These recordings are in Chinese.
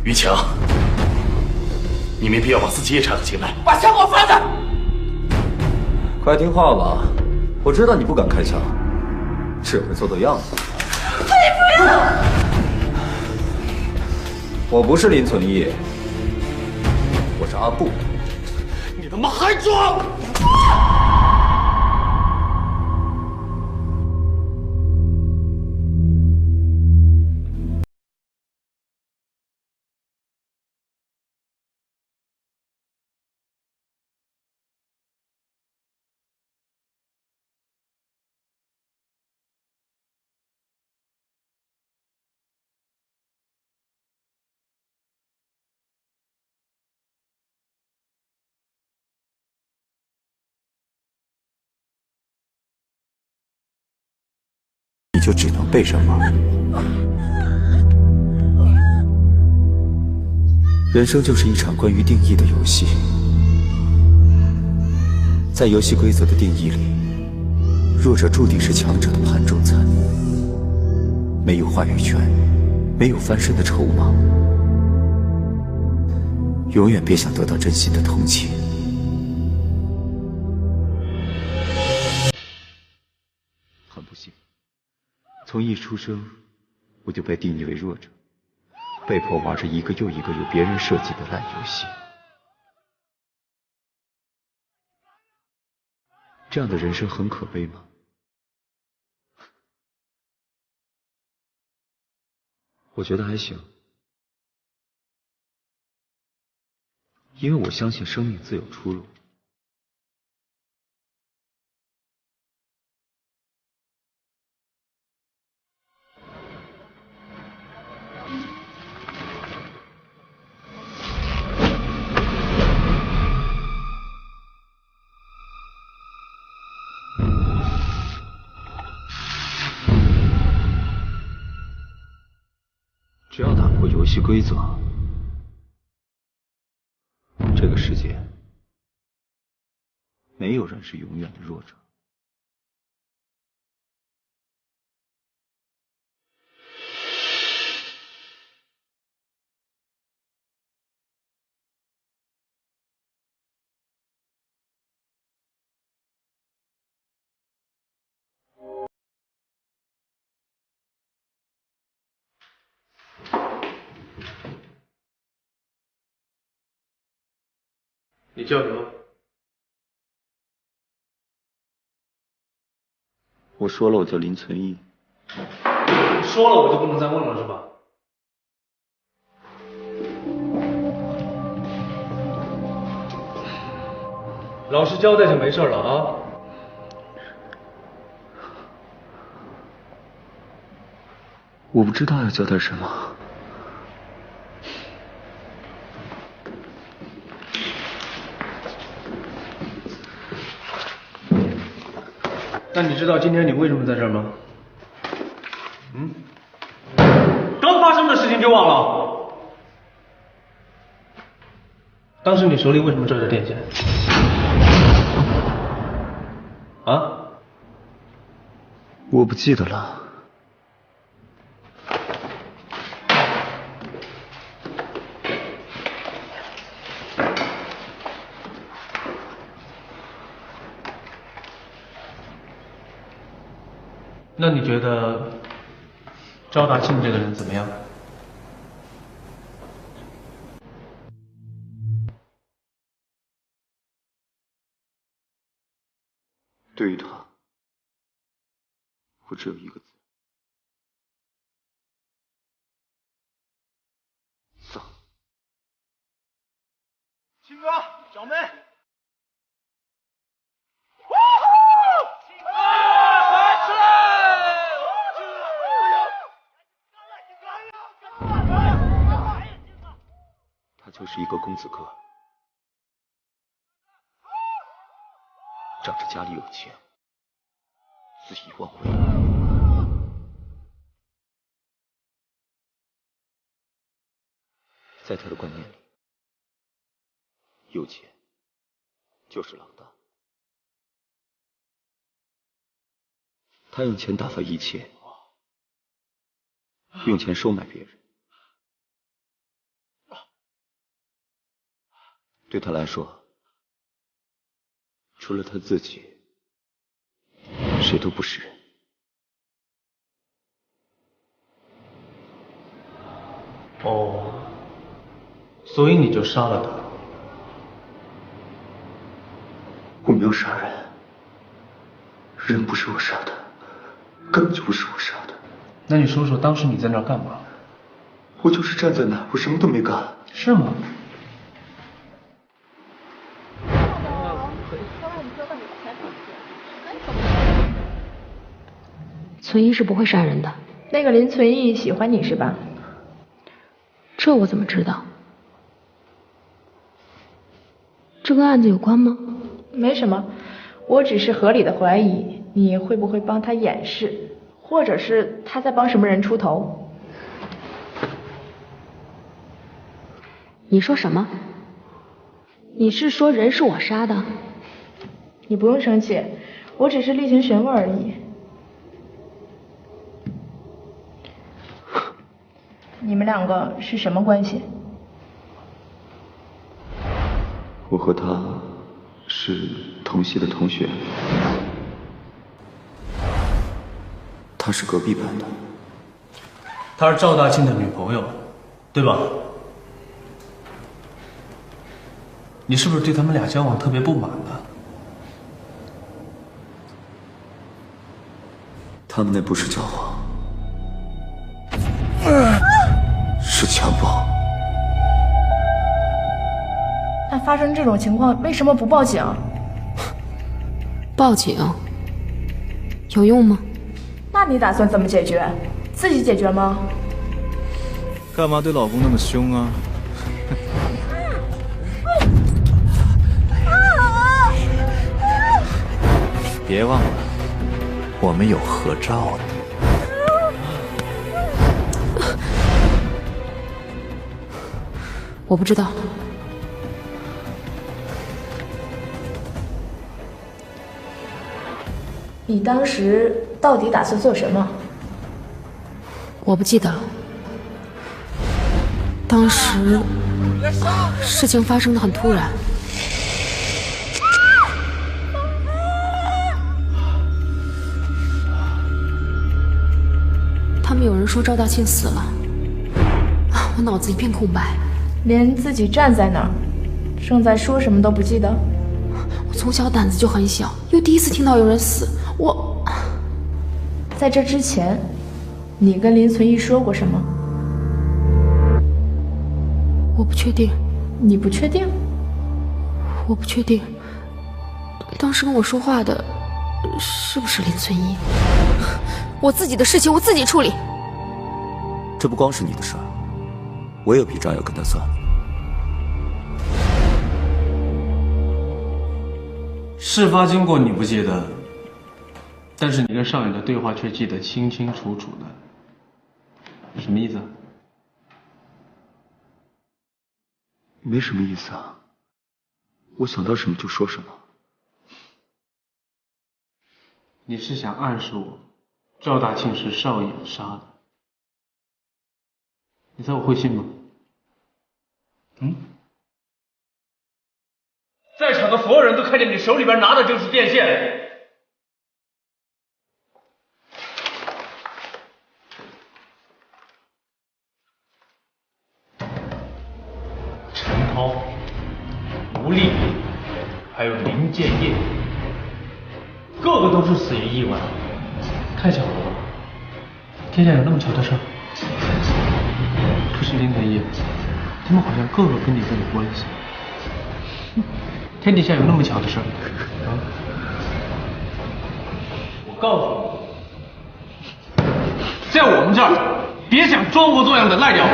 于强，你没必要把自己也掺和进来。把枪给我放下！快听话吧，我知道你不敢开枪，只会做做样子。你不要！我不是林存义，我是阿布。你他妈还装！你就只能被人玩。人生就是一场关于定义的游戏，在游戏规则的定义里，弱者注定是强者的盘中餐，没有话语权，没有翻身的筹码，永远别想得到真心的同情。很不幸，从一出生我就被定义为弱者，被迫玩着一个又一个由别人设计的烂游戏。这样的人生很可悲吗？我觉得还行，因为我相信生命自有出路。只要打破游戏规则，这个世界没有人是永远的弱者。你叫什么？我说了，我叫林存义。说了我就不能再问了是吧？老实交代就没事了啊。我不知道要交代什么。那你知道今天你为什么在这儿吗？刚发生的事情就忘了？当时你手里为什么拽着电线？啊？我不记得了。那你觉得赵大庆这个人怎么样？对于他，我只有一个字：丧。青哥，掌门！他就是一个公子哥，仗着家里有钱，恣意妄为。在他的观念里，有钱就是老大。他用钱打发一切，用钱收买别人，对他来说，除了他自己，谁都不是人。哦，所以你就杀了他？我没有杀人，人不是我杀的，根本就不是我杀的。那你说说当时你在那儿干嘛？我就是站在那儿，我什么都没干。是吗？存一是不会杀人的。那个林存义喜欢你是吧？这我怎么知道？这跟案子有关吗？没什么，我只是合理的怀疑你会不会帮他掩饰，或者是他在帮什么人出头。你说什么？你是说人是我杀的？你不用生气，我只是例行询问而已。你们两个是什么关系？我和他是同系的同学，他是隔壁班的。她是赵大庆的女朋友，对吧？你是不是对他们俩交往特别不满呢？他们那不是交往，是强暴。那发生这种情况，为什么不报警？报警有用吗？那你打算怎么解决？自己解决吗？干嘛对老公那么凶啊？别忘了，我们有合照呢。我不知道。你当时到底打算做什么？我不记得了。当时事情发生的很突然。他们有人说赵大庆死了，我脑子一片空白，连自己站在那儿，正在说什么都不记得。我从小胆子就很小，又第一次听到有人死，在这之前，你跟林存义说过什么？我不确定。你不确定？我不确定，当时跟我说话的是不是林存义？我自己的事情我自己处理。这不光是你的事儿，我有笔账要跟他算。事发经过你不记得，但是你跟少爷的对话却记得清清楚楚的，什么意思？没什么意思啊，我想到什么就说什么。你是想暗示我，赵大庆是少爷杀的？你猜我会信吗？在场的所有人都看见你手里边拿的就是电线。陈涛、吴丽，还有林建业，个个都是死于意外，太巧了吧？天下有那么巧的事儿？可是林存义，他们好像个个跟你都有关系。天底下有那么巧的事儿啊？我告诉你，在我们这儿，别想装模作样的赖掉。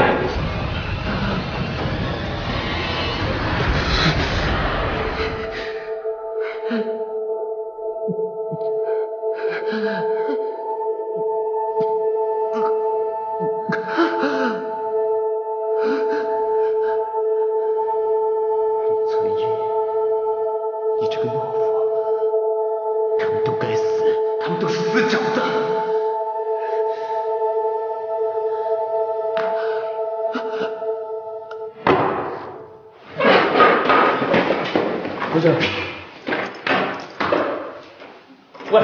不是。喂。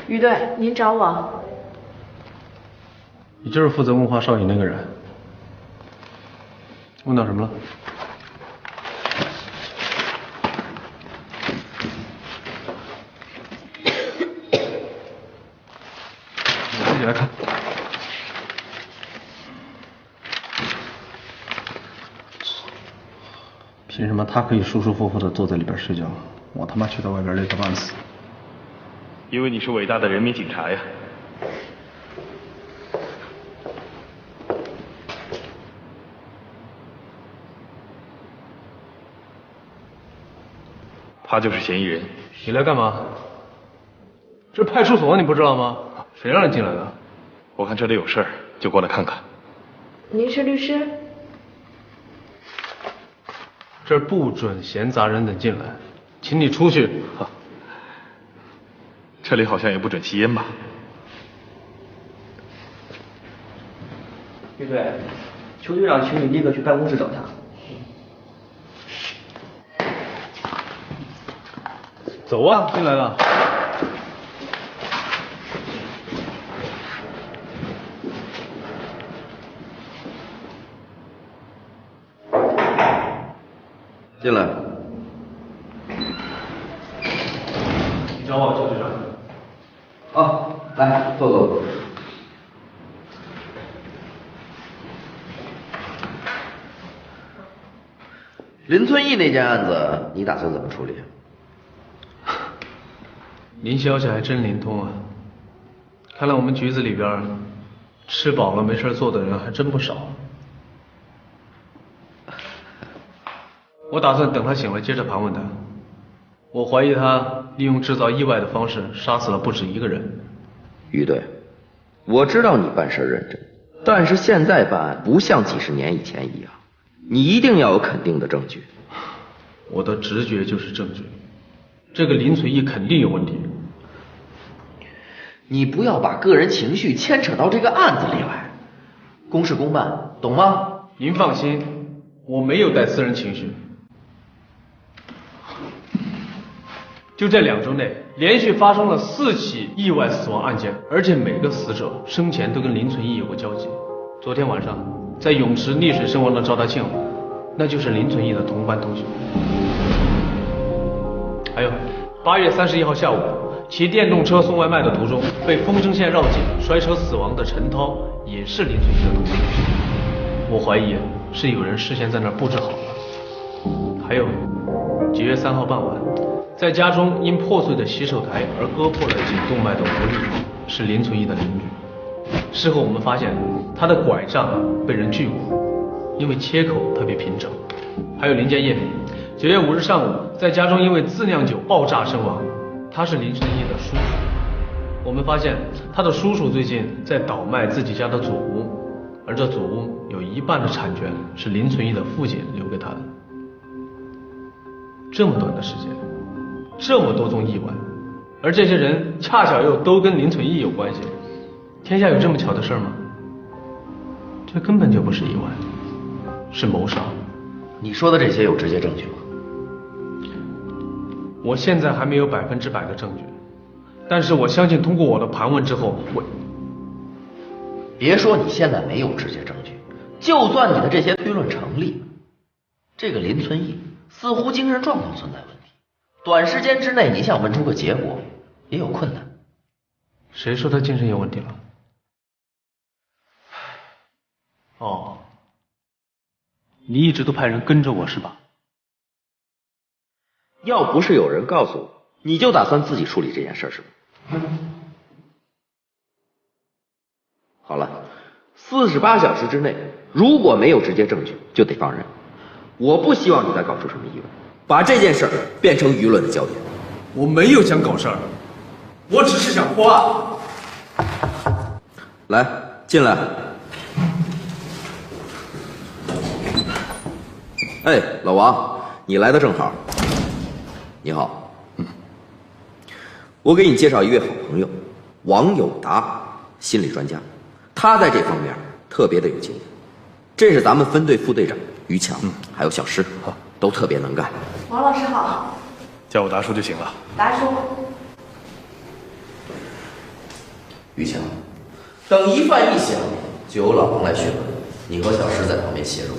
于队，您找我？你就是负责问话少爷那个人。问到什么了？你自己来看。凭什么他可以舒舒服服的坐在里边睡觉，我他妈却在外边累个半死？因为你是伟大的人民警察呀。他就是嫌疑人。你来干嘛？这派出所你不知道吗？谁让你进来的？我看这里有事儿，就过来看看。您是律师？这儿不准闲杂人等进来，请你出去。这里好像也不准吸烟吧？于队，邱队长请你立刻去办公室找他。走啊，进来了。进来。你找我，邱队长。哦，来坐坐。林村义那件案子，你打算怎么处理？林小姐还真灵通啊！看来我们局子里边吃饱了没事做的人还真不少。我打算等她醒了接着盘问她。我怀疑她利用制造意外的方式杀死了不止一个人。于队，我知道你办事认真，但是现在办案不像几十年以前一样，你一定要有肯定的证据。我的直觉就是证据，这个林存义肯定有问题。你不要把个人情绪牵扯到这个案子里来，公事公办，懂吗？您放心，我没有带私人情绪。就在2周内，连续发生了4起意外死亡案件，而且每个死者生前都跟林存义有过交集。昨天晚上，在泳池溺水身亡的赵大庆，那就是林存义的同班同学。还有8月31号下午，骑电动车送外卖的途中被丰城县绕境摔车死亡的陈涛，也是林存义的同学。我怀疑是有人事先在那儿布置好了。还有9月3号傍晚，在家中因破碎的洗手台而割破了颈动脉的吴丽，是林存义的邻居。事后我们发现他的拐杖被人锯过，因为切口特别平整。还有林建业，9月5日上午在家中因为自酿酒爆炸身亡，他是林存义的叔叔。我们发现他的叔叔最近在倒卖自己家的祖屋，而这祖屋有一半的产权是林存义的父亲留给他的。这么短的时间，这么多宗意外，而这些人恰巧又都跟林存义有关系，天下有这么巧的事吗？这根本就不是意外，是谋杀。你说的这些有直接证据吗？我现在还没有100%的证据，但是我相信通过我的盘问之后，别说你现在没有直接证据，就算你的这些推论成立，这个林存义似乎精神状况存在问题，短时间之内你想问出个结果也有困难。谁说他精神有问题了？哦，你一直都派人跟着我是吧？要不是有人告诉我，你就打算自己处理这件事是吧？好了，48小时之内如果没有直接证据，就得放人。我不希望你再搞出什么意外，把这件事变成舆论的焦点。我没有想搞事儿，我只是想破案。来，进来。哎，老王，你来的正好。你好，我给你介绍一位好朋友，王友达，心理专家，他在这方面特别的有经验。这是咱们分队副队长于强，还有小石，都特别能干。王老师好。叫我达叔就行了。达叔。于强，等一饭一响，就由老王来询问，你和小石在旁边协助。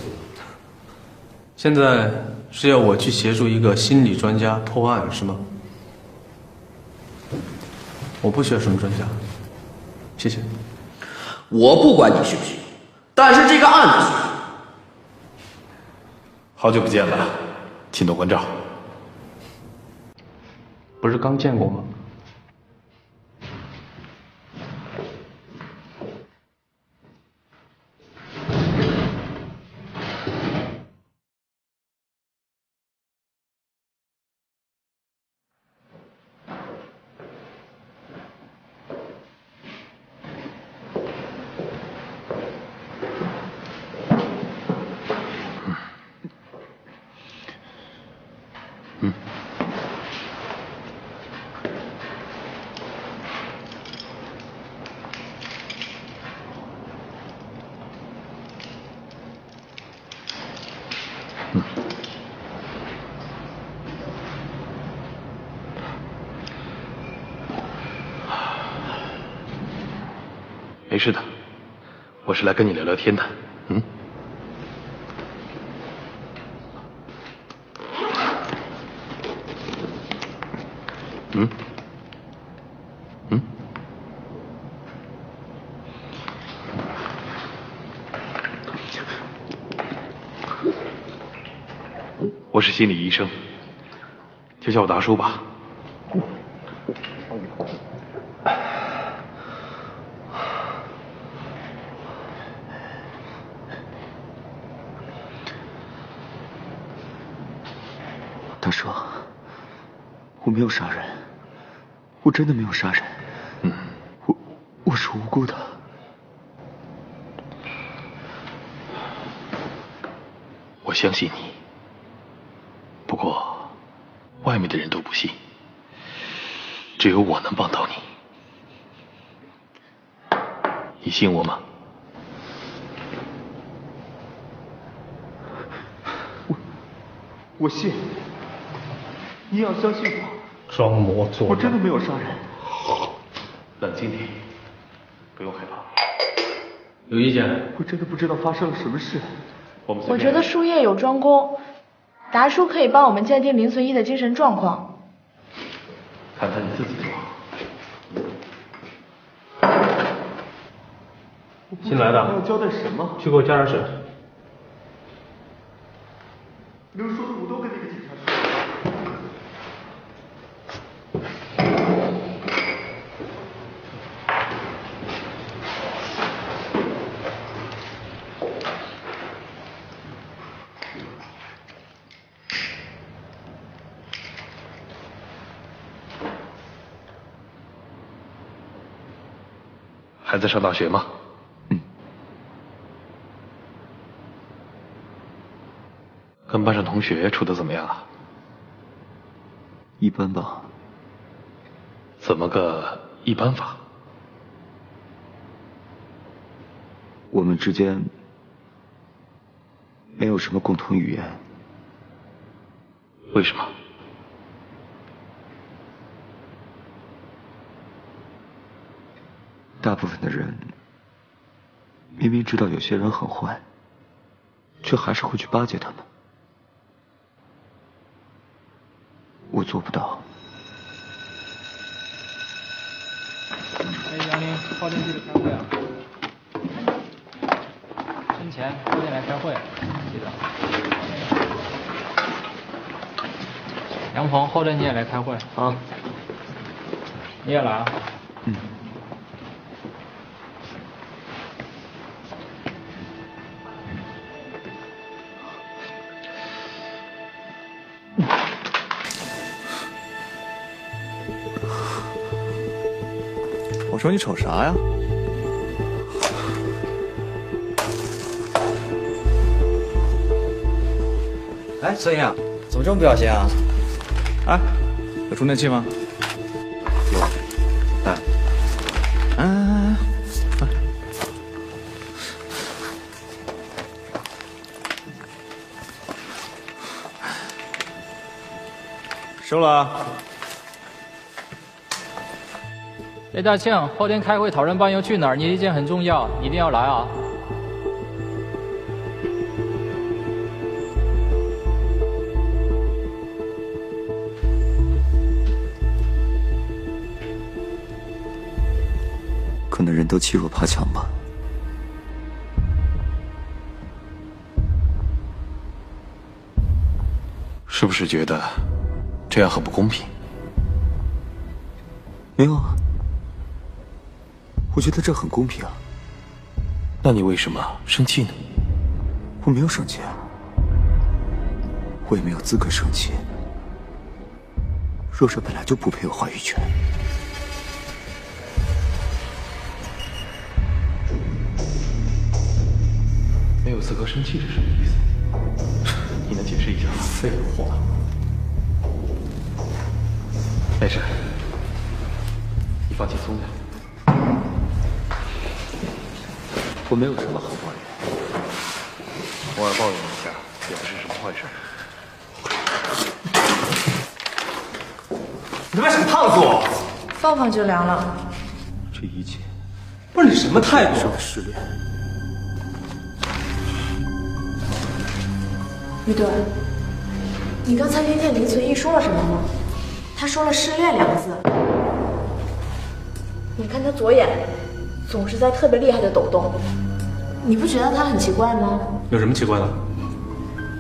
现在是要我去协助一个心理专家破案是吗？我不需要什么专家，谢谢。我不管你需不需要，但是这个案子需要。好久不见了，请多关照。不是刚见过吗？没事的，我是来跟你聊聊天的。我是心理医生，就叫我达叔吧。大叔，我没有杀人，我真的没有杀人。我是无辜的。我相信你，不过外面的人都不信，只有我能帮到你。你信我吗？我信。你要相信我。装模作样。我真的没有杀人。冷静点，不用害怕。有意见？我真的不知道发生了什么事。我觉得术业有专攻，达叔可以帮我们鉴定林存一的精神状况。看看你自己吧。新来的。要交代什么？去给我加点水。能说的我都跟那个警察说。还在上大学吗？跟班上同学处得怎么样啊？一般吧。怎么个一般法？我们之间没有什么共同语言。为什么？大部分的人明明知道有些人很坏，却还是会去巴结他们。我做不到。哎，杨林，号令记得开会啊！身前后进来开会，记得。杨鹏，后阵你也来开会啊？你也来啊？我说你瞅啥呀？哎，孙英，怎么这么不小心啊？啊，有充电器吗？有。哎，收了啊。雷大庆，后天开会讨论班游去哪儿，你意见很重要，一定要来啊！可能人都欺弱怕强吧。是不是觉得这样很不公平？没有啊，我觉得这很公平啊。那你为什么生气呢？我没有生气啊，我也没有资格生气。若热本来就不配有话语权。没有资格生气是什么意思？你能解释一下吗？废话。没事，你放轻松点。我没有什么好抱怨，偶尔抱怨一下也不是什么坏事。你为什么烫死我？放放就凉了。这一切不是你什么态度？是我失恋。于顿，你刚才听见林存义说了什么吗？他说了“失恋”2个字。你看他左眼，总是在特别厉害的抖动，你不觉得他很奇怪吗？有什么奇怪的？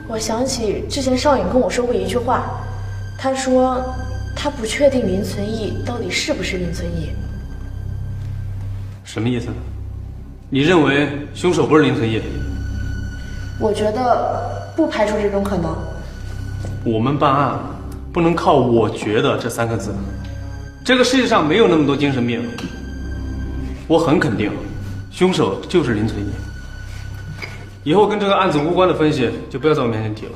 我想起之前少颖跟我说过一句话，他说他不确定林存义到底是不是林存义。什么意思？你认为凶手不是林存义？我觉得不排除这种可能。我们办案不能靠“我觉得”这3个字。这个世界上没有那么多精神病。我很肯定，凶手就是林存义。以后跟这个案子无关的分析，就不要在我面前提了。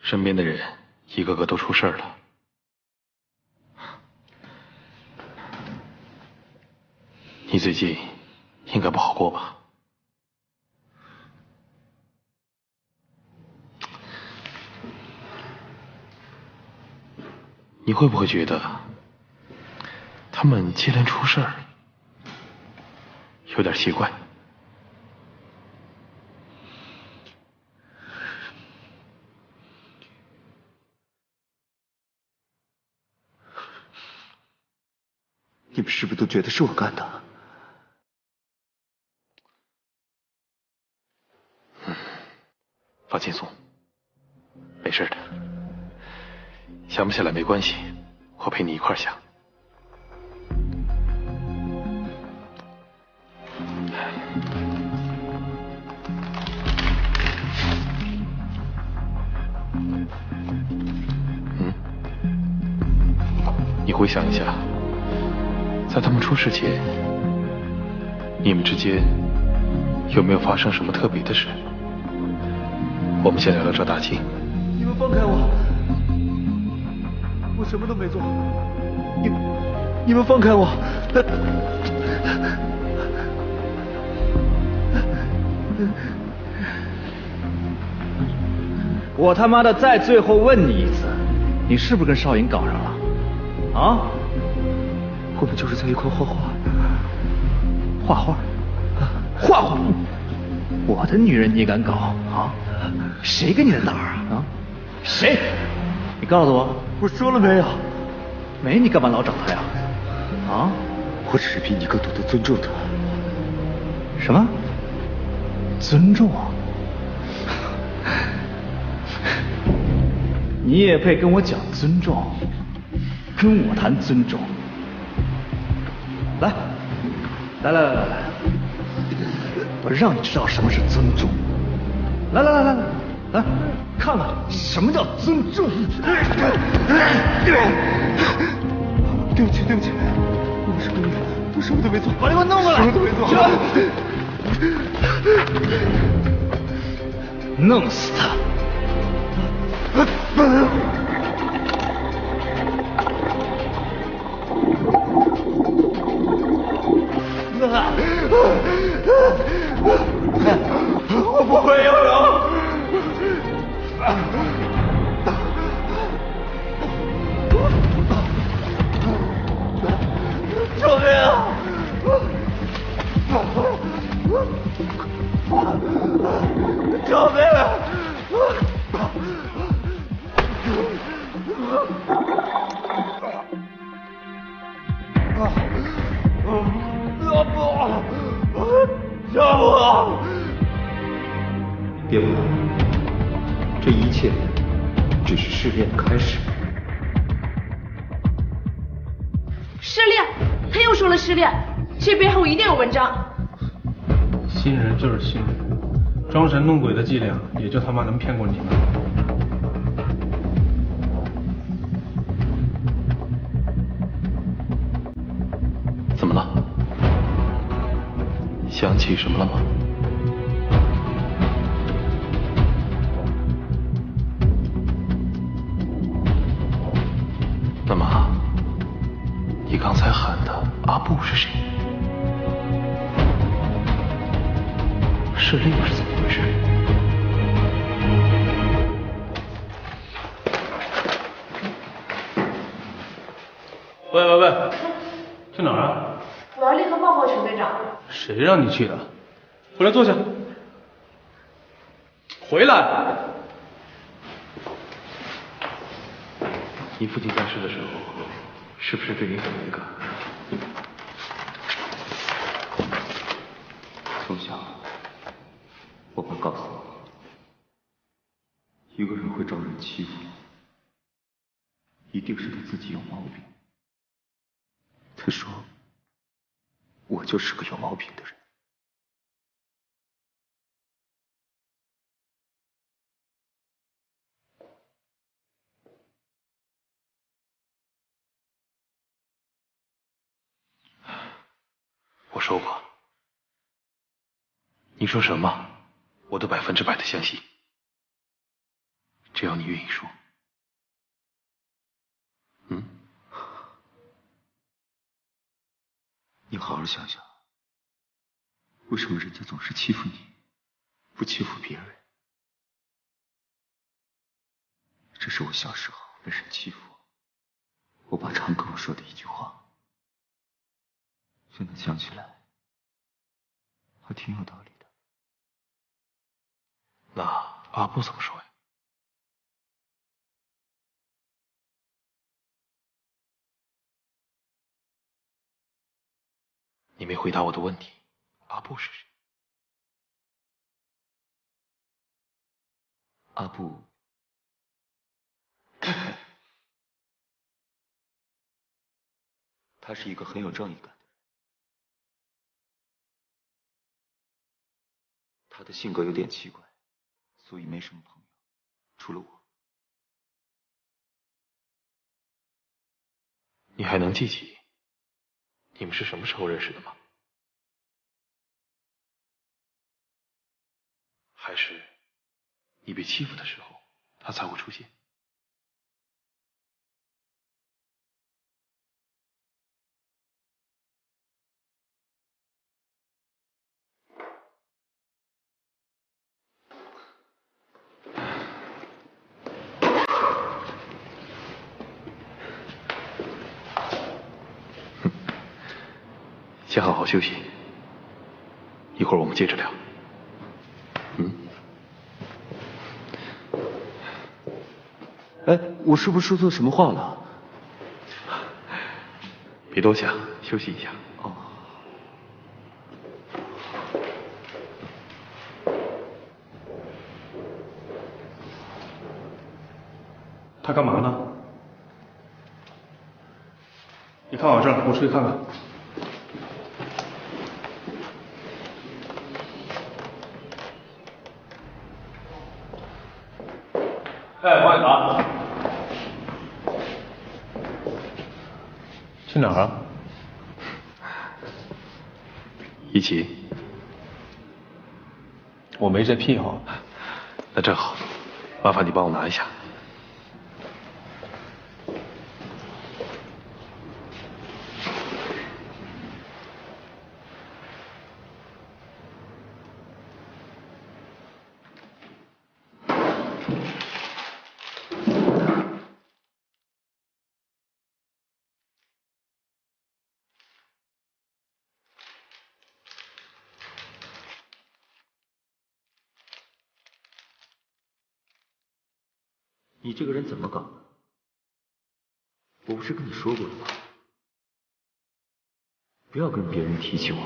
身边的人一个个都出事儿了，你最近应该不好过吧？你会不会觉得他们接连出事儿有点奇怪？你们是不是都觉得是我干的？放轻松，没事的。想不起来没关系，我陪你一块儿想。你回想一下，在他们出事前，你们之间有没有发生什么特别的事？我们先聊聊赵大庆。你们放开我！我什么都没做。你们放开我！我他妈的再最后问你一次，你是不是跟少颖搞上了？啊？我们就是在一块画画。画画？画画？我的女人你也敢搞啊？谁给你的胆儿啊？谁？你告诉我，我说了没有？没，你干嘛老找他呀？啊？我只是比你更多的尊重他。什么？尊重？你也配跟我讲尊重？跟我谈尊重？来，我让你知道什么是尊重。来，看看什么叫尊重。对不起，我什么都没做，把你给我弄过来，什么都没做。弄死他！我不会游泳。救命啊！救命啊！救我！别怕，这一切只是试炼的开始。失恋，他又说了失恋，这背后一定有文章。新人就是新人，装神弄鬼的伎俩也就他妈能骗过你们。怎么了？想起什么了吗？那么，你刚才喊的阿布是谁？失恋又是怎么回事？喂，去哪儿啊？我要立刻报告陈队长。谁让你去的？回来坐下。回来！你父亲在世的时候，是不是对你很敏感？从小，我爸告诉我，一个人会招人欺负，一定是他自己有毛病。他说，我就是个有毛病的人。我说过，你说什么，我都100%的相信，只要你愿意说。你好好想想，为什么人家总是欺负你，不欺负别人？这是我小时候被人欺负，我爸常跟我说的一句话。现在想起来，还挺有道理的。那阿布怎么说呀？你没回答我的问题，阿布是谁？阿布，他是一个很有正义感的人，他的性格有点奇怪，所以没什么朋友，除了我。你还能记起你们是什么时候认识的吗？还是你被欺负的时候，他才会出现？先好好休息，一会儿我们接着聊。哎，我是不是说错什么话了？别多想，休息一下。哦。他干嘛呢？你看我这儿，我出去看看。去哪儿啊？一起。我没这癖好。那正好，麻烦你帮我拿一下。你这个人怎么搞的？我不是跟你说过了吗？不要跟别人提起我。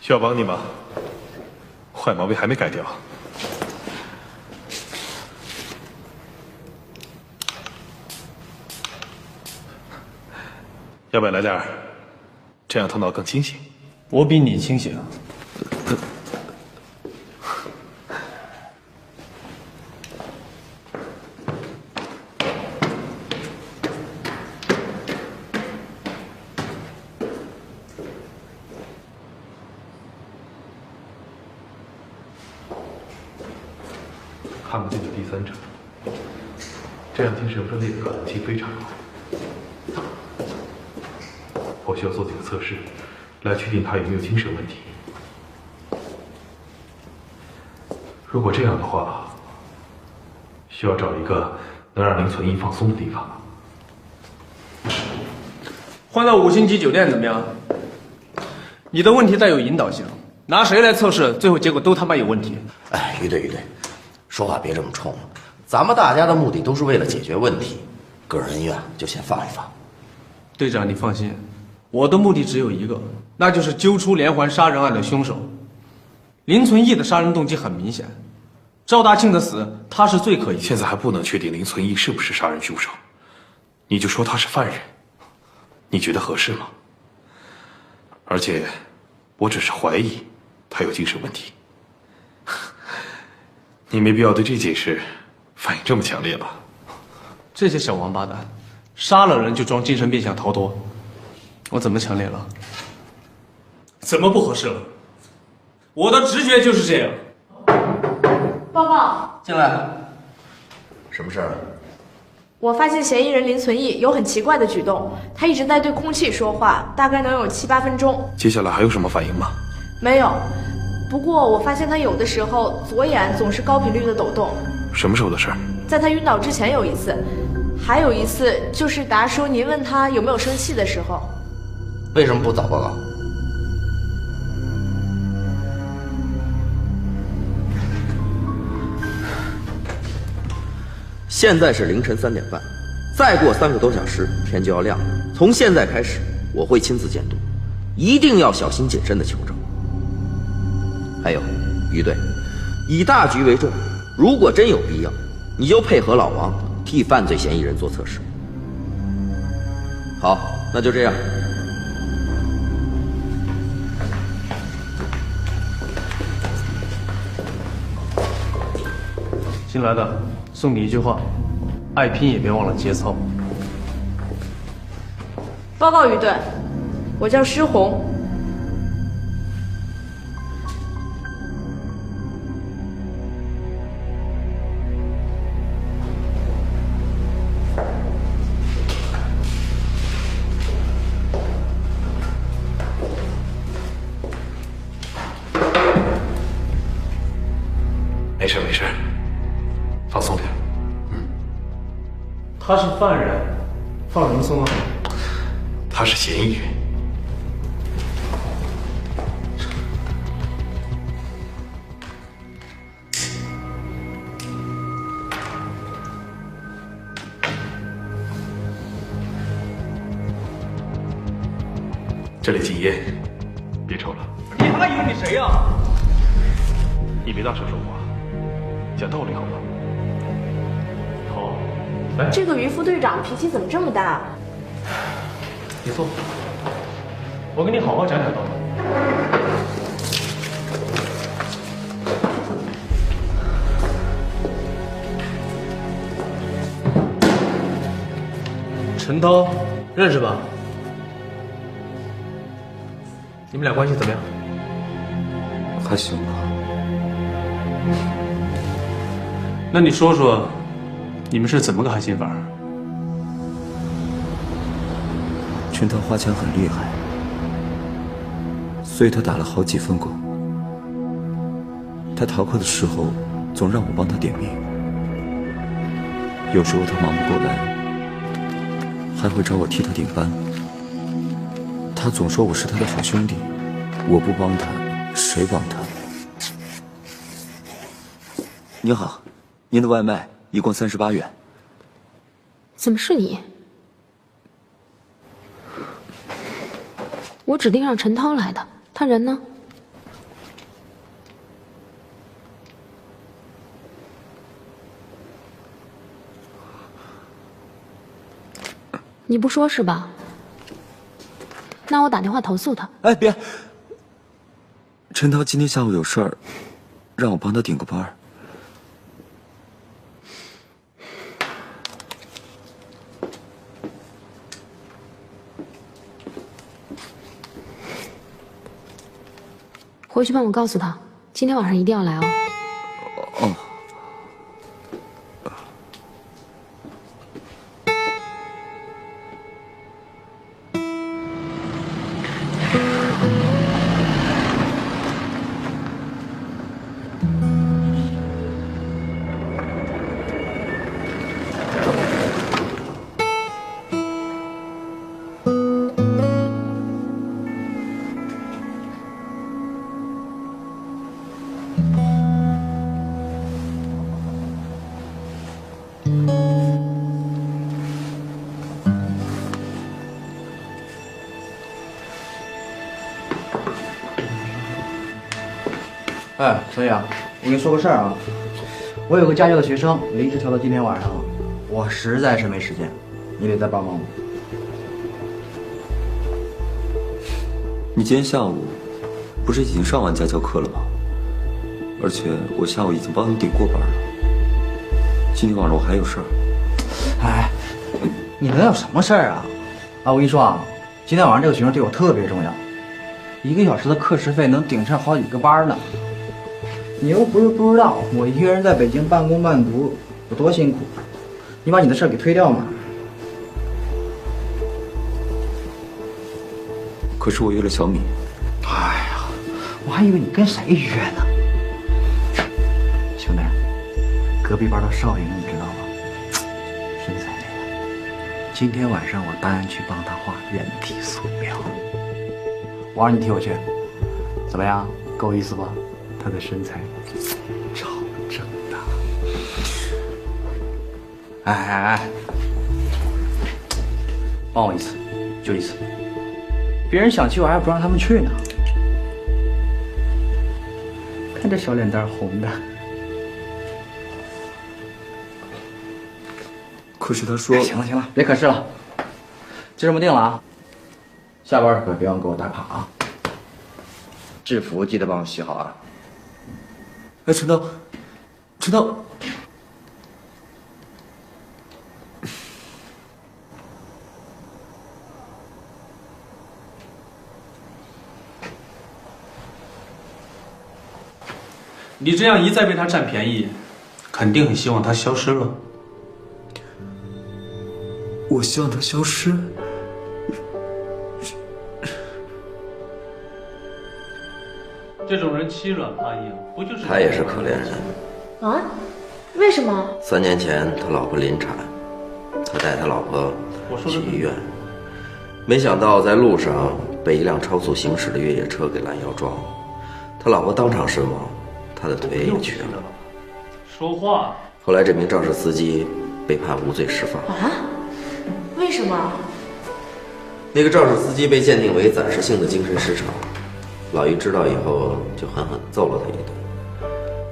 需要帮你吗？坏毛病还没改掉。要不要来点儿？这样头脑更清醒。我比你清醒。看不见的第三者，这样精神分裂的可能性非常高。我需要做几个测试，来确定他有没有精神问题。如果这样的话，需要找一个能让林存一放松的地方。换到5星级酒店怎么样？你的问题带有引导性，拿谁来测试，最后结果都他妈有问题。哎，于队，说话别这么冲了，咱们大家的目的都是为了解决问题，个人恩怨就先放一放。队长，你放心。我的目的只有一个，那就是揪出连环杀人案的凶手。林存义的杀人动机很明显，赵大庆的死他是最可疑的。现在还不能确定林存义是不是杀人凶手，你就说他是犯人，你觉得合适吗？而且，我只是怀疑他有精神问题。你没必要对这件事反应这么强烈吧？这些小王八蛋，杀了人就装精神病想逃脱。我怎么强烈了？怎么不合适了？我的直觉就是这样。报告，进来。什么事儿？我发现嫌疑人林存义有很奇怪的举动，他一直在对空气说话，大概能有7、8分钟。接下来还有什么反应吗？没有，不过我发现他有的时候左眼总是高频率的抖动。什么时候的事儿？在他晕倒之前有一次，还有一次就是达叔您问他有没有生气的时候。为什么不早报告？现在是凌晨3点半，再过3个多小时，天就要亮了。从现在开始，我会亲自监督，一定要小心谨慎的求证。还有，于队，以大局为重，如果真有必要，你就配合老王替犯罪嫌疑人做测试。好，那就这样。新来的，送你一句话：爱拼也别忘了节操。报告于队，我叫施红。没事，放松点。他是犯人，放什么松啊？他是嫌疑人。这里禁烟，别抽了。你他妈以为你谁呀？你别大声说话，讲道理好吗？好，来。这个于副队长脾气怎么这么大？你坐，我跟你好好讲讲道理。陈涛，认识吧？你们俩关系怎么样？还行吧。那你说说，你们是怎么个还心法？陈涛花钱很厉害，所以他打了好几份工。他逃课的时候，总让我帮他点名。有时候他忙不过来，还会找我替他顶班。他总说我是他的好兄弟，我不帮他，谁帮他？您好，您的外卖一共38元。怎么是你？我指定让陈涛来的，他人呢？你不说是吧？那我打电话投诉他。哎，别！陈涛今天下午有事儿，让我帮他顶个班。回去帮我告诉他，今天晚上一定要来哦。哦。哎，陈阳，我跟你说个事儿啊，我有个家教的学生临时调到今天晚上了，我实在是没时间，你得再帮帮我。你今天下午不是已经上完家教课了吗？而且我下午已经帮你顶过班了。今天晚上我还有事儿。哎，你能有什么事儿啊？啊，我跟你说啊，今天晚上这个学生对我特别重要，1个小时的课时费能顶上好几个班呢。你又不是不知道，我一个人在北京半工半读有多辛苦，你把你的事儿给推掉嘛。可是我约了小米。哎呀，我还以为你跟谁约呢。兄弟，隔壁班的少爷你知道吗？身材那个，今天晚上我答应去帮他画人体素描，我让你替我去，怎么样？够意思不？他的身材超正的。哎，帮我一次，就一次。别人想去，我还不让他们去呢。看这小脸蛋红的。可是他说……行了行了，别可是了，就这么定了啊。下班可别忘给我打卡啊。制服记得帮我洗好啊。哎，陈涛，陈涛，你这样一再被他占便宜，肯定很希望他消失了。我希望他消失。这种人欺软怕硬，不就是？他也是可怜人。啊？为什么？3年前他老婆临产，他带他老婆去医院，没想到在路上被一辆超速行驶的越野车给拦腰撞了，他老婆当场身亡，他的腿也瘸了。说话。后来这名肇事司机被判无罪释放。啊？为什么？那个肇事司机被鉴定为暂时性的精神失常。老于知道以后就狠狠揍了他一顿，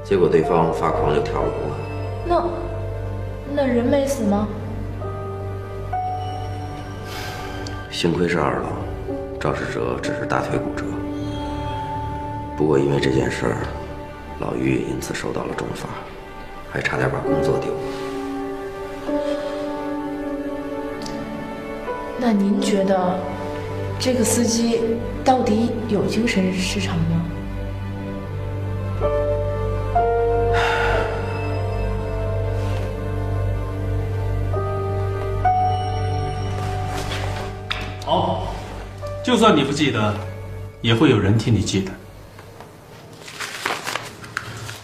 结果对方发狂就跳了公安。那人没死吗？幸亏是2楼，肇事者只是大腿骨折，不过因为这件事儿，老于也因此受到了重罚，还差点把工作丢了。那您觉得这个司机到底有精神失常吗？好，就算你不记得，也会有人替你记得。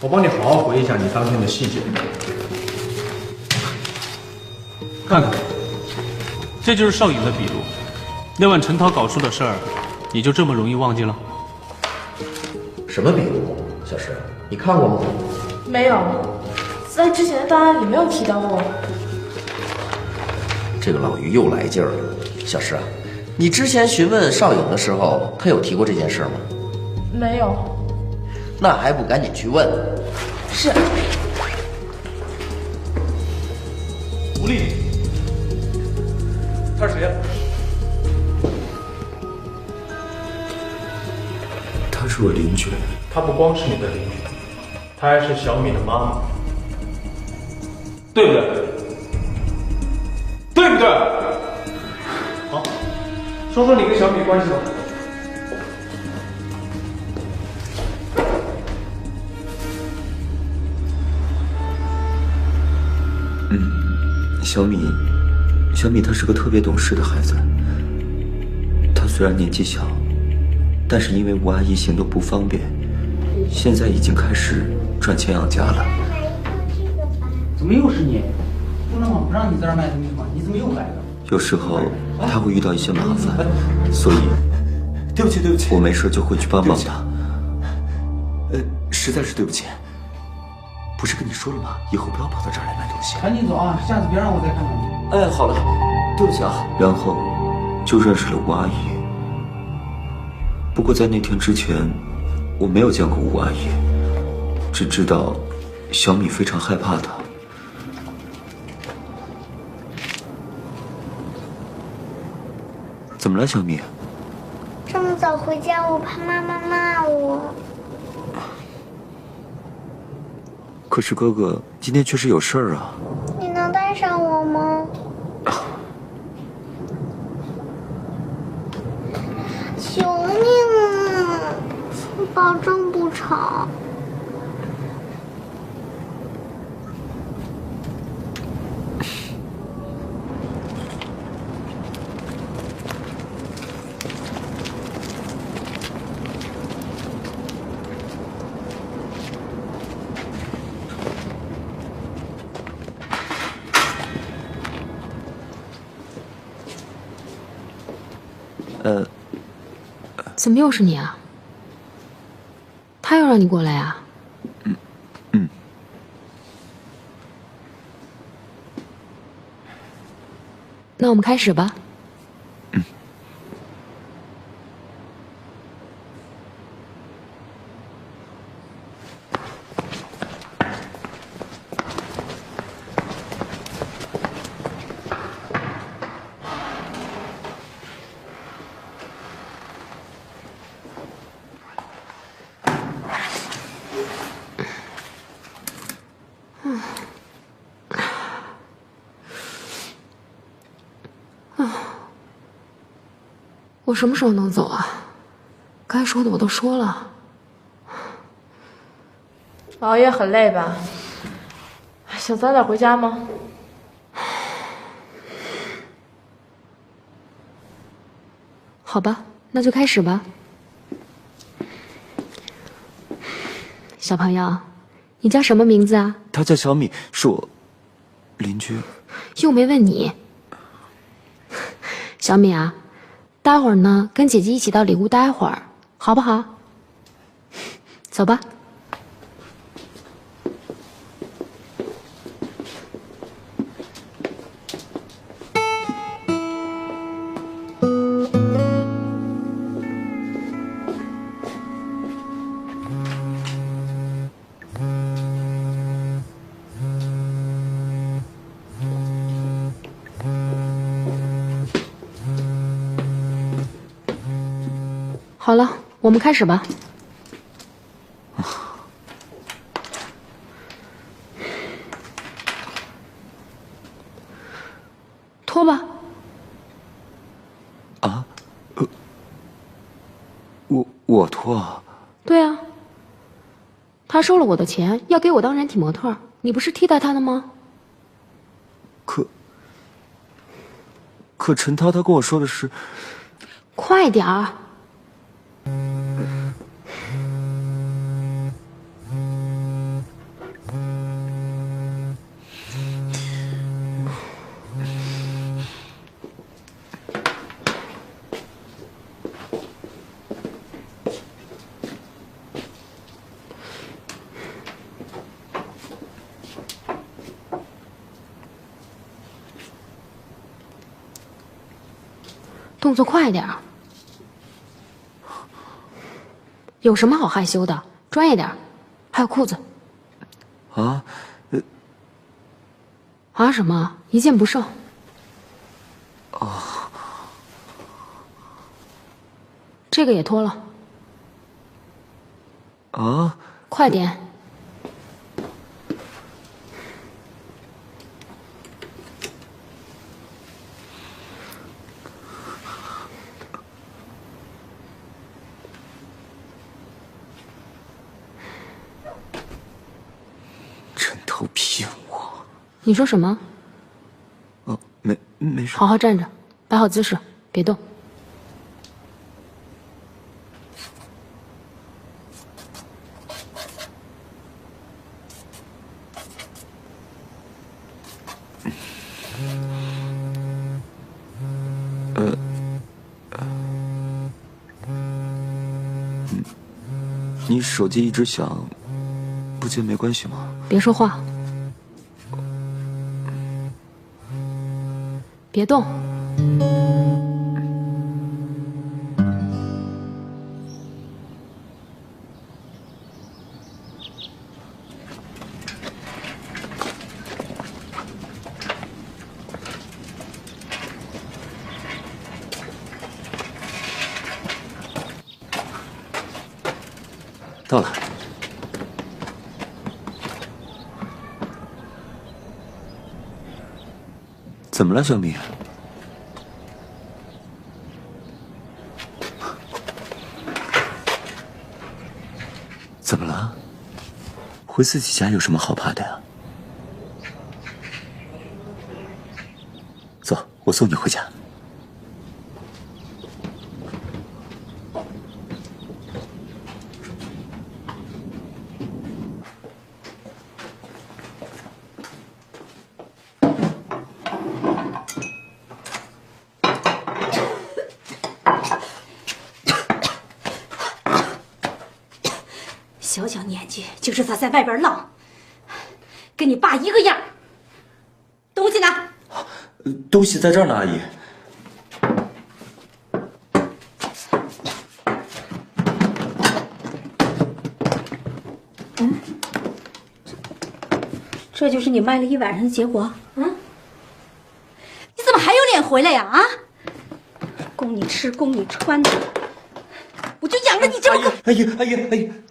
我帮你好好回忆一下你当天的细节，看看，这就是邵颖的笔录。那晚陈涛搞出的事儿，你就这么容易忘记了？什么笔录？小石，你看过吗？没有，在之前的档案里没有提到过。这个老于又来劲儿了。小石啊，你之前询问邵颖的时候，他有提过这件事吗？没有。那还不赶紧去问？是。吴丽，他是谁呀？他是我邻居。他不光是你的邻居，他还是小米的妈妈，对不对？对不对？好，说说你跟小米关系吧。小米他是个特别懂事的孩子。他虽然年纪小，但是因为吴阿姨行动不方便，现在已经开始赚钱养家了。怎么又是你？不能不让你在这儿卖东西吗？你怎么又来了？有时候他会遇到一些麻烦，所以对不起，我没事就会去帮帮他。实在是对不起。不是跟你说了吗？以后不要跑到这儿来买东西。赶紧走啊，下次别让我再看到你。哎，好了，对不起啊。然后就认识了吴阿姨。不过在那天之前，我没有见过吴阿姨，只知道小米非常害怕她。怎么了，小米？这么早回家，我怕妈妈骂我。可是哥哥今天确实有事儿啊。你能带上我吗？求你了，保证不吵。怎么又是你啊？他又让你过来啊？那我们开始吧。我什么时候能走啊？该说的我都说了。熬夜很累吧？想早点回家吗？好吧，那就开始吧。小朋友，你叫什么名字啊？他叫小米，是我邻居。又没问你。小米啊，待会儿呢，跟姐姐一起到里屋待会儿，好不好？走吧。好了，我们开始吧。脱吧。啊？我脱？对啊。他收了我的钱，要给我当人体模特，你不是替代他的吗？可陈涛他跟我说的是，快点儿。动作快点儿，有什么好害羞的？专业点儿。还有裤子。啊？啊什么？一件不剩。哦。这个也脱了。啊？快点。都骗我！你说什么？哦，没事。好好站着，摆好姿势，别动。你手机一直响，不接没关系吗？别说话。别动。到了。怎么了，小米？怎么了？回自己家有什么好怕的呀？走，我送你回家。小小年纪就知道在外边浪，跟你爸一个样。东西呢？东西在这儿呢，阿姨。这就是你卖了一晚上的结果？你怎么还有脸回来呀？啊！供你吃，供你穿的，我就养着你这么个……阿姨，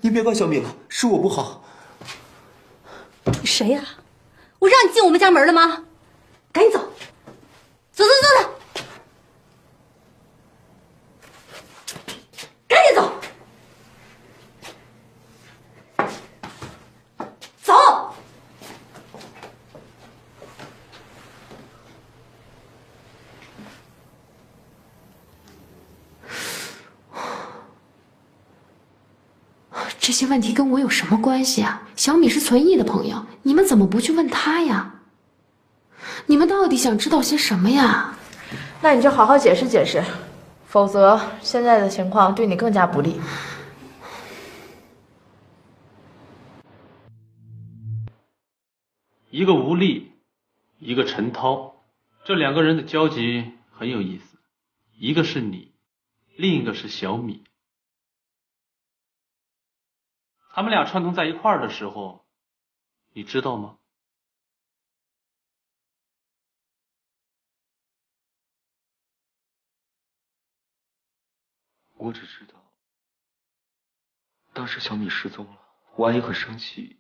您别怪小米了，是我不好。你谁呀？我让你进我们家门了吗？赶紧走，走，赶紧走，走。这些问题跟我有什么关系啊？小米是存异的朋友，你们怎么不去问他呀？你们到底想知道些什么呀？那你就好好解释解释，否则现在的情况对你更加不利。一个吴丽，一个陈涛，这两个人的交集很有意思，一个是你，另一个是小米。他们俩串通在一块儿的时候，你知道吗？我只知道，当时小米失踪了。我阿姨很生气，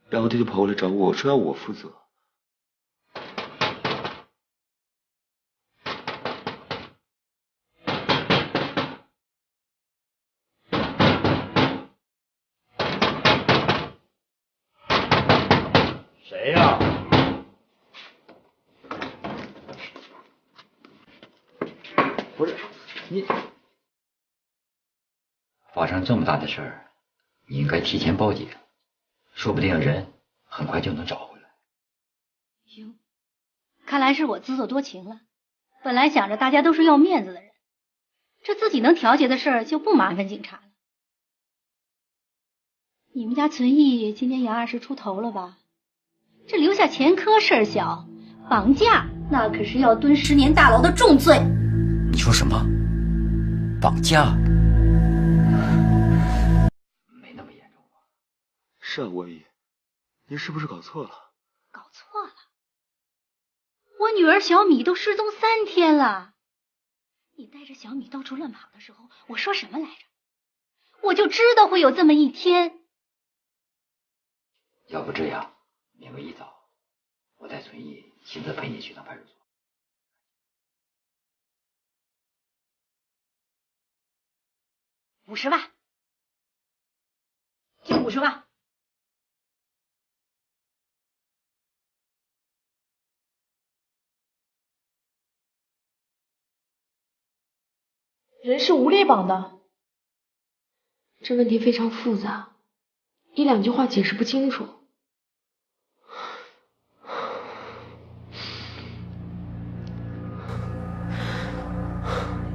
然后她就跑过来找我，说要我负责。谁呀？不是你，发生这么大的事儿，你应该提前报警，说不定人很快就能找回来。哟，看来是我自作多情了。本来想着大家都是要面子的人，这自己能调解的事儿就不麻烦警察了。你们家存义今年也20出头了吧？这留下前科事儿小，绑架那可是要蹲10年大牢的重罪。你说什么？绑架？没那么严重吧？是啊，我阿姨，您是不是搞错了？搞错了？我女儿小米都失踪3天了。你带着小米到处乱跑的时候，我说什么来着？我就知道会有这么一天。要不这样，明个一早，我带存义亲自陪你去趟派出所。50万，就50万。人是无力绑的，这问题非常复杂，1、2句话解释不清楚。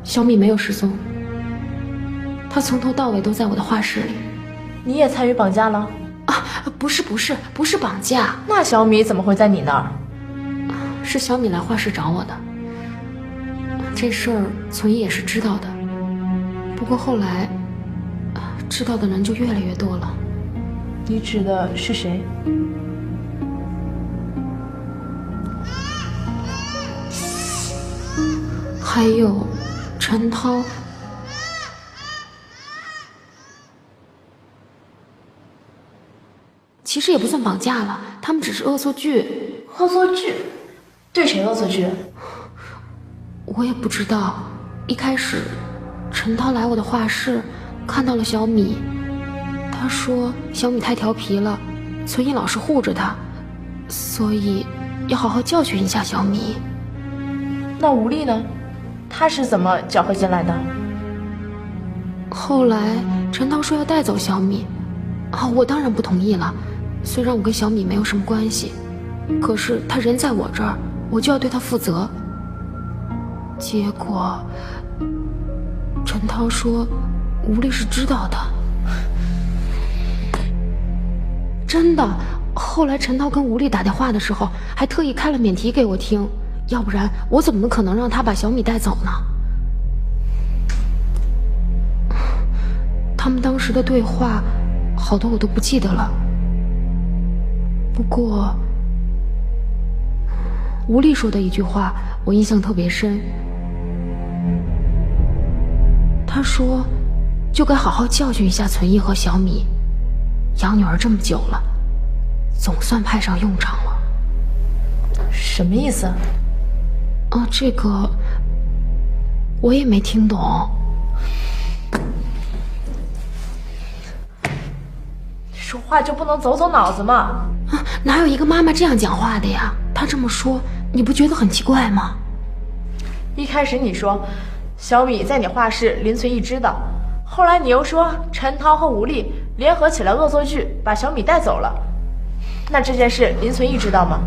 小米没有失踪，她从头到尾都在我的画室里。你也参与绑架了？啊，不是绑架。那小米怎么会在你那儿？是小米来画室找我的。这事儿存义也是知道的，不过后来知道的人就越来越多了。你指的是谁？还有陈涛。其实也不算绑架了，他们只是恶作剧。恶作剧？对谁恶作剧？我也不知道。一开始，陈涛来我的画室，看到了小米，他说小米太调皮了，存义老是护着他，所以要好好教训一下小米。那吴丽呢？他是怎么搅和进来的？后来陈涛说要带走小米，我当然不同意了。虽然我跟小米没有什么关系，可是他人在我这儿，我就要对他负责。结果陈涛说吴丽是知道的，真的。后来陈涛跟吴丽打电话的时候，还特意开了免提给我听，要不然我怎么可能让他把小米带走呢？他们当时的对话，好多我都不记得了。不过吴丽说的一句话我印象特别深，她说就该好好教训一下存义和小米，养女儿这么久了，总算派上用场了。什么意思？这个我也没听懂。说话就不能走走脑子吗？哪有一个妈妈这样讲话的呀？她这么说，你不觉得很奇怪吗？一开始你说小米在你画室，林存义知道，后来你又说陈涛和吴丽联合起来恶作剧，把小米带走了。那这件事林存义知道吗？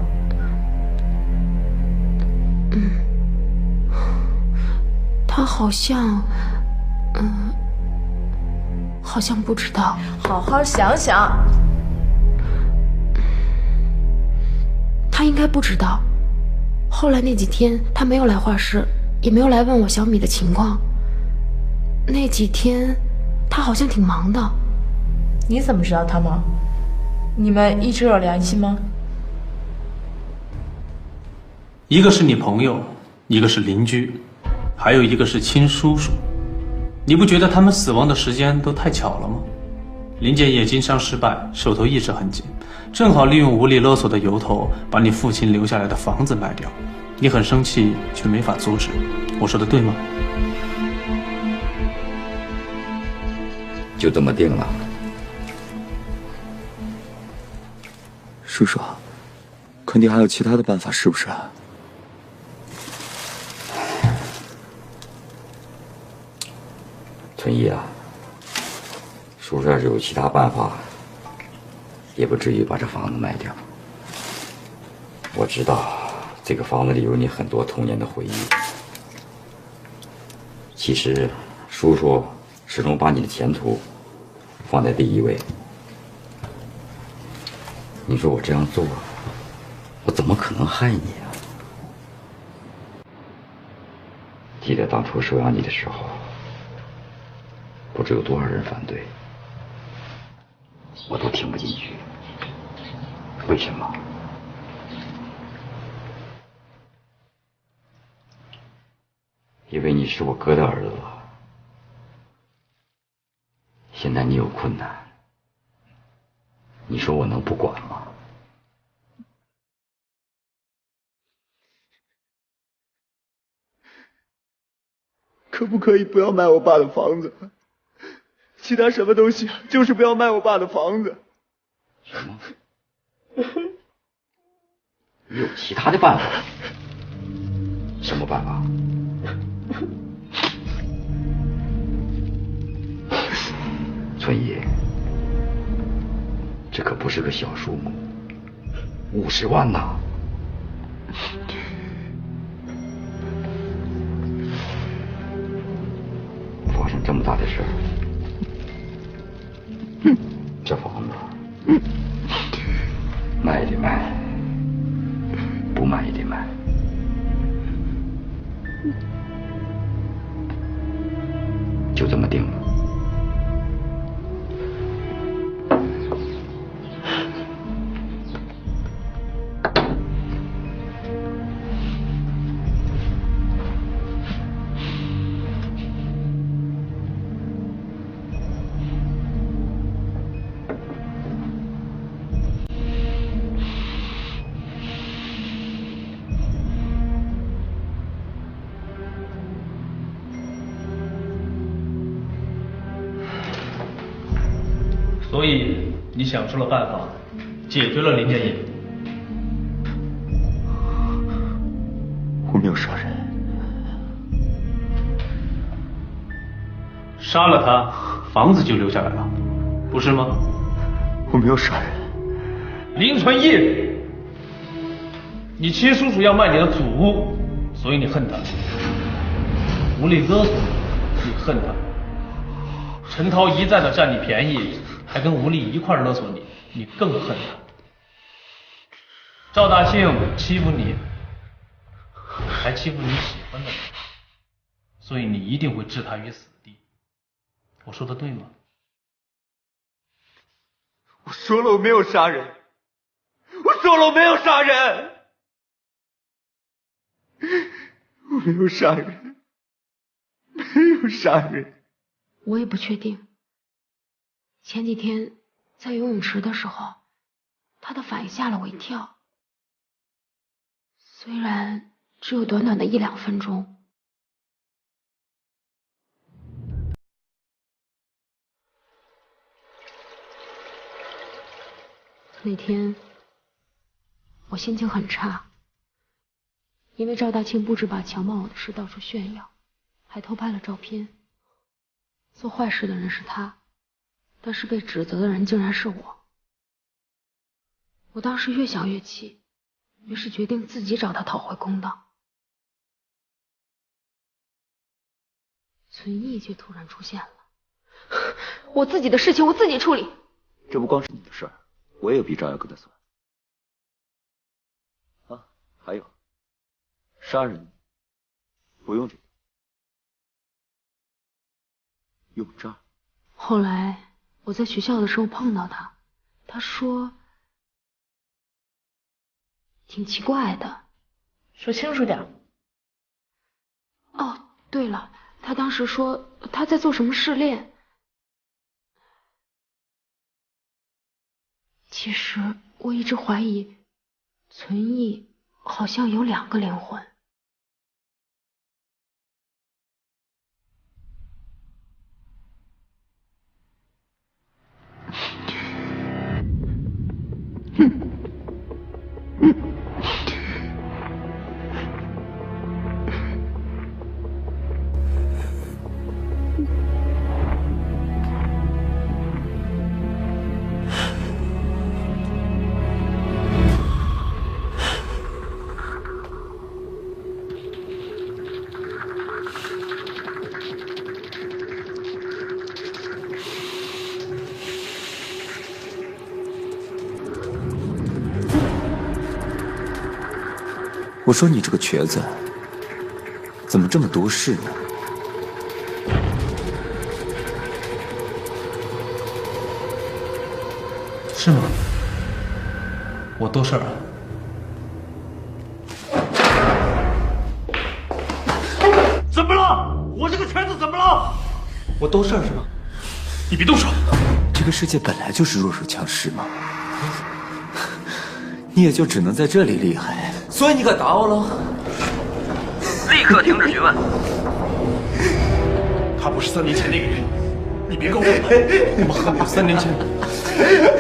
他好像不知道。好好想想。他应该不知道。后来那几天他没有来画室，也没有来问我小米的情况。那几天他好像挺忙的。你怎么知道他忙？你们一直有联系吗？一个是你朋友，一个是邻居，还有一个是亲叔叔。你不觉得他们死亡的时间都太巧了吗？林建业经商失败，手头一直很紧，正好利用无理勒索的由头，把你父亲留下来的房子卖掉。你很生气，却没法阻止。我说的对吗？就这么定了。叔叔，肯定还有其他的办法，是不是？春义啊，叔叔要是有其他办法，也不至于把这房子卖掉。我知道这个房子里有你很多童年的回忆。其实，叔叔始终把你的前途放在第一位。你说我这样做，我怎么可能害你啊？记得当初收养你的时候，不知有多少人反对，我都听不进去。为什么？因为你是我哥的儿子，现在你有困难，你说我能不管吗？可不可以不要卖我爸的房子？其他什么都行，就是不要卖我爸的房子。什么？你有其他的办法？什么办法？春义，这可不是个小数目，50万呐！发生这么大的事儿，这房子卖也得卖，不卖也得卖。就这么定了。所以你想出了办法，解决了林建业。我没有杀人，杀了他，房子就留下来了，不是吗？我没有杀人。林纯义，你亲叔叔要卖你的祖屋，所以你恨他；无理勒索你，你恨他；陈涛一再的占你便宜，还跟吴丽一块勒索你，你更恨他。赵大庆欺负你，还欺负你喜欢的人，所以你一定会置他于死地。我说的对吗？我说了我没有杀人，我说了我没有杀人，我没有杀人，没有杀人。我也不确定。前几天在游泳池的时候，他的反应吓了我一跳。虽然只有短短的1-2分钟。那天我心情很差，因为赵大庆不止把强暴我的事到处炫耀，还偷拍了照片。做坏事的人是他，但是被指责的人竟然是我。我当时越想越气，于是决定自己找他讨回公道。存义却突然出现了，我自己的事情我自己处理。这不光是你的事儿，我也有笔账要跟他算。啊，还有，杀人不用这个，用这儿。后来我在学校的时候碰到他，他说挺奇怪的。说清楚点。哦，对了，他当时说他在做什么试炼。其实我一直怀疑，存义好像有2个灵魂。我说你这个瘸子，怎么这么多事呢？是吗？我多事儿啊。怎么了？我这个瘸子怎么了？我多事儿是吗？你别动手！这个世界本来就是弱肉强食嘛，你也就只能在这里厉害，所以你敢打我了？立刻停止询问。他不是3年前那个人，你别告诉我，你们何必3年前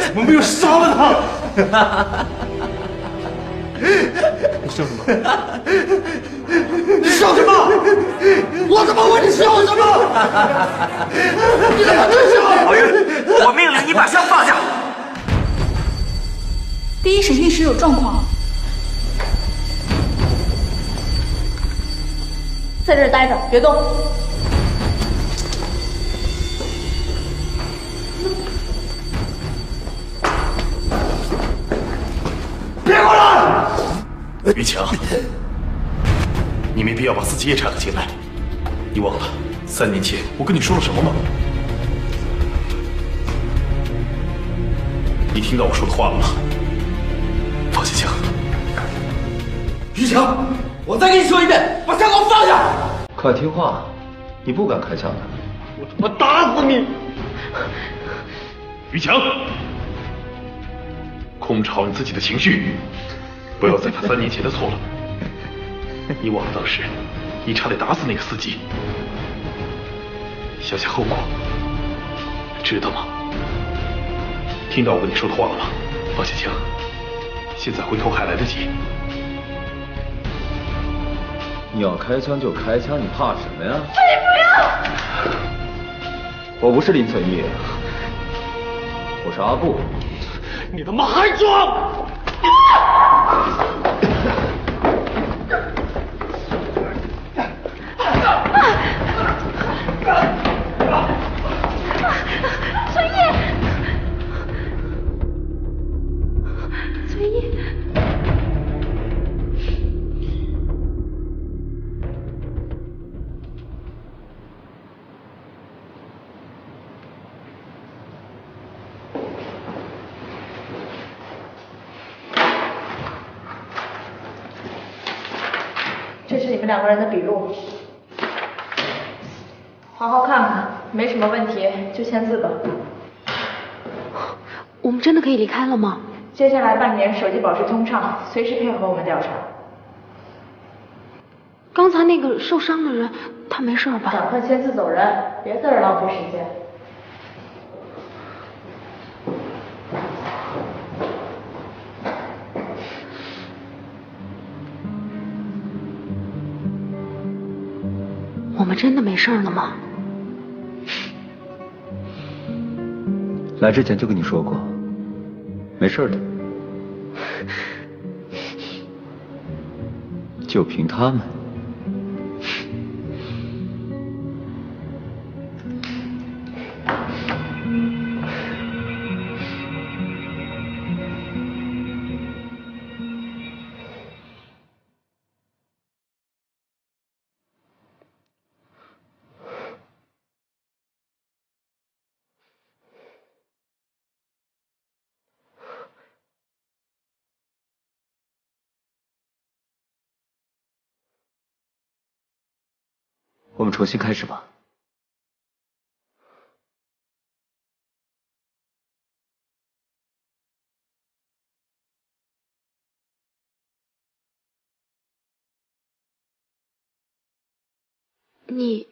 怎么没有杀了他？你笑什么？你笑什么？我怎么问你笑什么？你怎么能笑？老于，我命令你把枪放下。第一审讯室有状况，在这儿待着，别动。别过来！于强，你没必要把自己也掺和进来。你忘了3年前我跟你说了什么吗？你听到我说的话了吗？放下枪！于强，我再跟你说一遍，把枪给我放下！快听话，你不敢开枪的。我他妈打死你！于强，控制好你自己的情绪，不要再犯3年前的错了。你忘了当时你差点打死那个司机，想想后果，知道吗？听到我跟你说的话了吗？放下枪，现在回头还来得及。你要开枪就开枪，你怕什么呀？不要！我不是林存义，我是阿布。你他妈还装！存义，存义，这是你们2个人的笔录，好好看看，没什么问题就签字吧。我们真的可以离开了吗？接下来半年手机保持通畅，随时配合我们调查。刚才那个受伤的人，他没事吧？赶快签字走人，别在这儿浪费时间。我们真的没事了吗？来之前就跟你说过，没事的。就凭他们。我们重新开始吧。你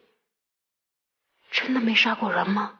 真的没杀过人吗？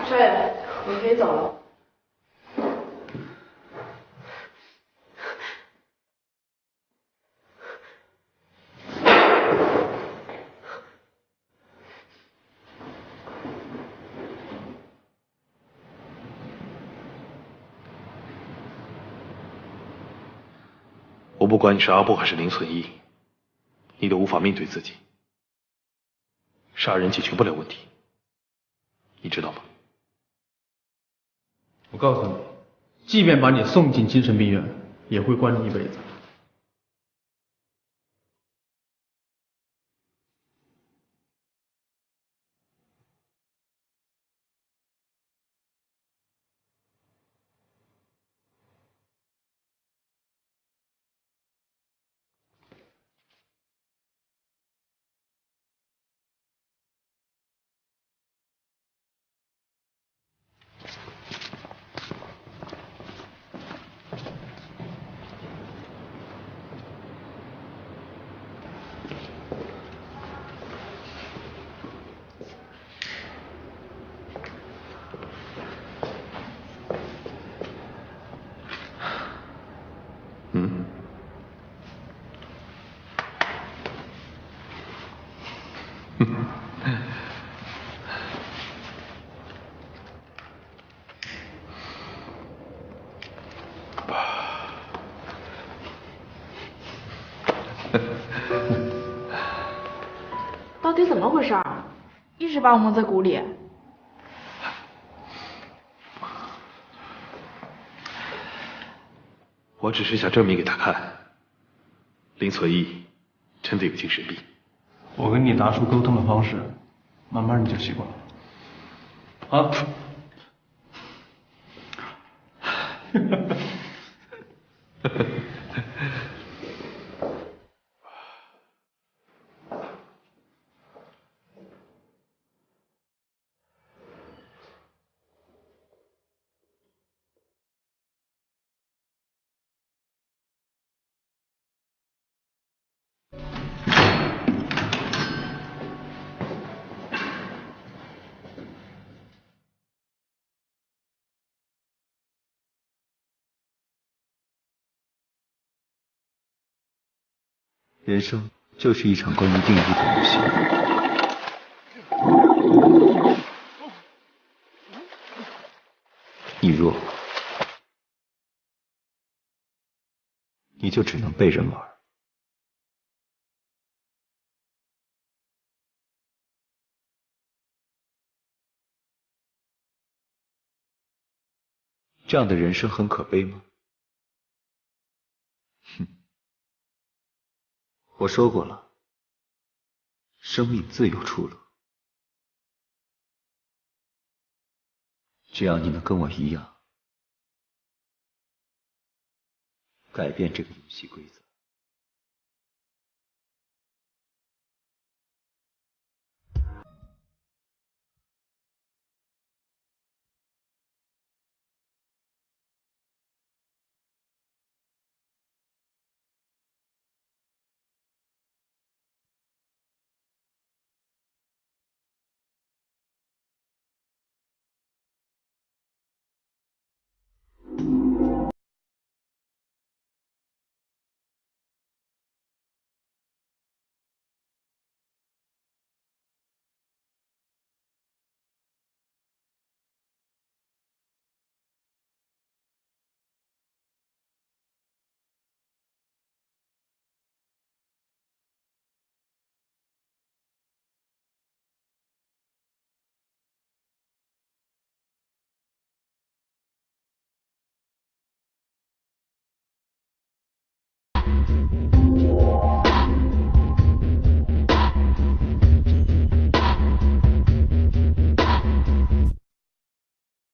少爷，你可以走了。我不管你是阿布还是林存义，你都无法面对自己。杀人解决不了问题，你知道吗？我告诉你，即便把你送进精神病院，也会关你一辈子。到底怎么回事儿？一直把我蒙在鼓里。我只是想证明给他看，林存义真的有精神病。我跟你达叔沟通的方式，慢慢你就习惯了。啊？人生就是一场关于定义的游戏。你弱，你就只能被人玩。这样的人生很可悲吗？哼。我说过了，生命自有出路。只要你能跟我一样，改变这个游戏规则。